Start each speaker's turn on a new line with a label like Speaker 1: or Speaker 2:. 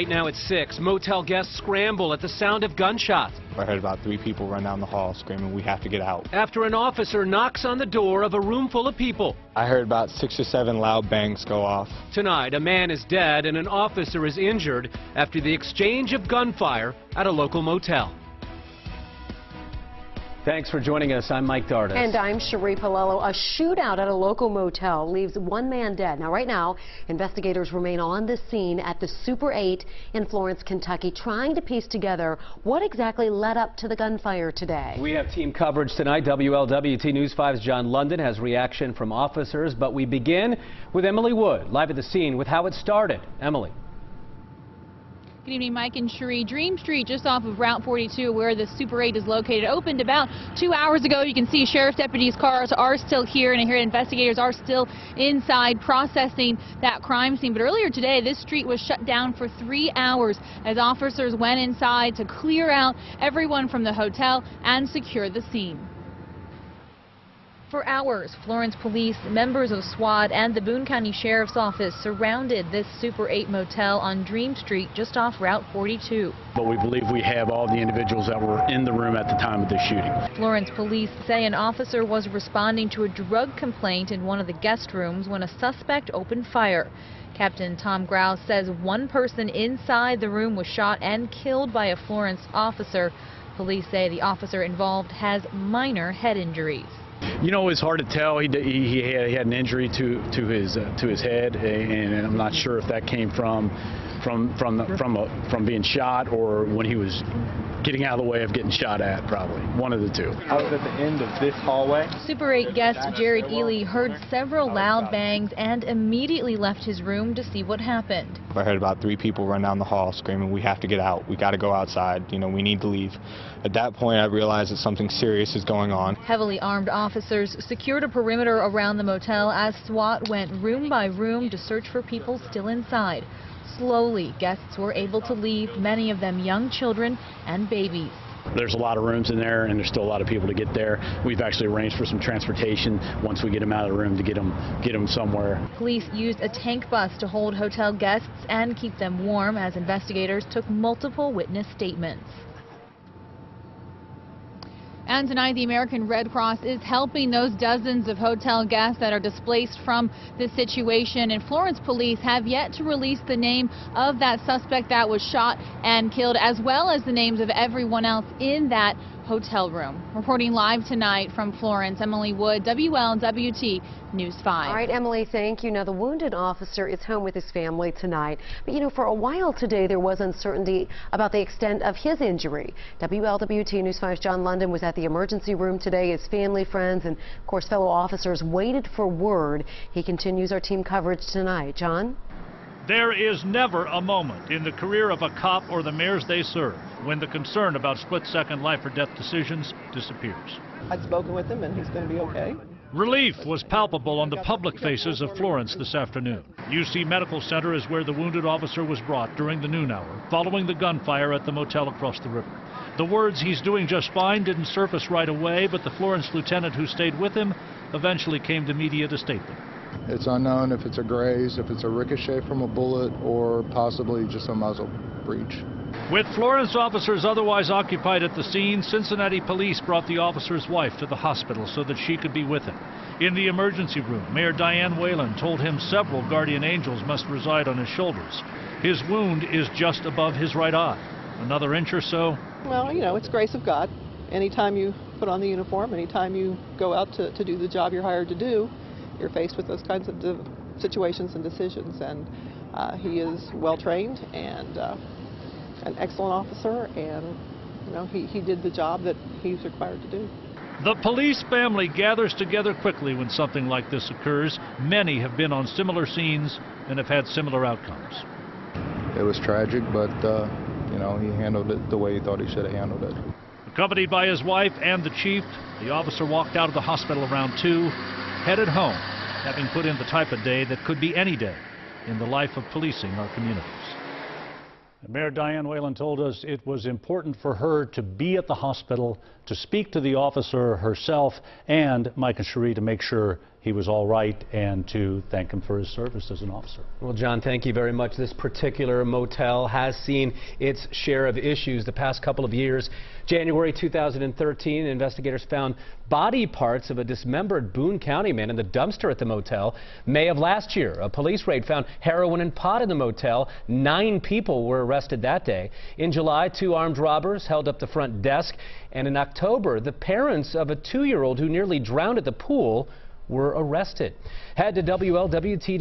Speaker 1: Right now it's 6. Motel guests scramble at the sound of gunshots.
Speaker 2: I heard about 3 people run down the hall screaming, "We have to get out."
Speaker 1: After an officer knocks on the door of a room full of people.
Speaker 2: I heard about 6 or 7 loud bangs go off.
Speaker 1: Tonight, a man is dead and an officer is injured after the exchange of gunfire at a local motel. Thanks for joining us. I'm Mike Dardis.
Speaker 3: And I'm Cherie Palello. A shootout at a local motel leaves 1 man dead. Now, right now, investigators remain on the scene at the Super 8 in Florence, Kentucky, trying to piece together what exactly led up to the gunfire today.
Speaker 1: We have team coverage tonight. WLWT News 5's John London has reaction from officers, but we begin with Emily Wood, live at the scene with how it started. Emily.
Speaker 4: Good evening, Mike and Cherie. Dream Street, just off of Route 42, where the Super 8 is located, opened about 2 hours ago. You can see sheriff's deputies' cars are still here, and I hear investigators are still inside processing that crime scene. But earlier today, this street was shut down for 3 hours as officers went inside to clear out everyone from the hotel and secure the scene. For hours, Florence police, members of SWAT, and the Boone County Sheriff's Office surrounded this Super 8 motel on Dream Street just off Route 42.
Speaker 5: But we believe we have all the individuals that were in the room at the time of the shooting.
Speaker 4: Florence police say an officer was responding to a drug complaint in one of the guest rooms when a suspect opened fire. Captain Tom Grouse says 1 person inside the room was shot and killed by a Florence officer. Police say the officer involved has minor head injuries.
Speaker 5: You know, it's hard to tell. He had an injury to his head, and I'm not sure if that came from being shot or when he was getting out of the way of getting shot at, probably. One of the two.
Speaker 2: I was at the end of this hallway.
Speaker 4: Super 8 guest Jared Ely heard several loud bangs and immediately left his room to see what happened.
Speaker 2: I heard about 3 people run down the hall screaming, "We have to get out. We got to go outside. You know, we need to leave." At that point, I realized that something serious is going on.
Speaker 4: Heavily armed officers secured a perimeter around the motel as SWAT went room by room to search for people still inside. Slowly, guests were able to leave, many of them young children and babies.
Speaker 5: There's a lot of rooms in there, and there's still a lot of people to get there. We've actually arranged for some transportation once we get them out of the room to get them somewhere.
Speaker 4: Police used a tank bus to hold hotel guests and keep them warm as investigators took multiple witness statements. And tonight, the American Red Cross is helping those dozens of hotel guests that are displaced from this situation. And Florence police have yet to release the name of that suspect that was shot and killed, as well as the names of everyone else in that hotel room. Reporting live tonight from Florence, Emily Wood, WLWT News 5.
Speaker 3: All right, Emily, thank you. Now, the wounded officer is home with his family tonight. But, you know, for a while today, there was uncertainty about the extent of his injury. WLWT News 5's John London was at the emergency room today. His family, friends, and, of course, fellow officers waited for word. He continues our team coverage tonight. John?
Speaker 6: There is never a moment in the career of a cop or the mayors they serve when the concern about split-second life or death decisions disappears.
Speaker 7: I'd spoken with him, and he's going to be okay.
Speaker 6: Relief was palpable on the public faces of Florence this afternoon. UC Medical Center is where the wounded officer was brought during the noon hour, following the gunfire at the motel across the river. The words "he's doing just fine" didn't surface right away, but the Florence lieutenant who stayed with him eventually came to media to state them.
Speaker 8: It's unknown if it's a graze, if it's a ricochet from a bullet, or possibly just a muzzle breach.
Speaker 6: With Florence officers otherwise occupied at the scene, Cincinnati police brought the officer's wife to the hospital so that she could be with him. In the emergency room, Mayor Diane Whalen told him several guardian angels must reside on his shoulders. His wound is just above his right eye. Another inch or so.
Speaker 7: Well, you know, it's grace of God. Anytime you put on the uniform, anytime you go out to do the job you're hired to do, you're faced with those kinds of situations and decisions. And he is well trained and an excellent officer, and you know, he did the job that he's required to do.
Speaker 6: The police family gathers together quickly when something like this occurs. Many have been on similar scenes and have had similar outcomes.
Speaker 8: It was tragic, but you know, he handled it the way he thought he should have handled it.
Speaker 6: Accompanied by his wife and the chief, the officer walked out of the hospital around 2, headed home, having put in the type of day that could be any day in the life of policing our communities. Mayor Diane Whalen told us it was important for her to be at the hospital, to speak to the officer herself, and Mike and Cherie, to make sure
Speaker 9: he was all right and to thank him for his service as an officer.
Speaker 1: Well, John, thank you very much. This particular motel has seen its share of issues the past couple of years. January 2013, investigators found body parts of a dismembered Boone County man in the dumpster at the motel. May of last year, a police raid found heroin and pot in the motel. 9 people were arrested that day. In July, 2 armed robbers held up the front desk. And in October, the parents of a 2-year-old who nearly drowned at the pool were arrested. Head to WLWT.com.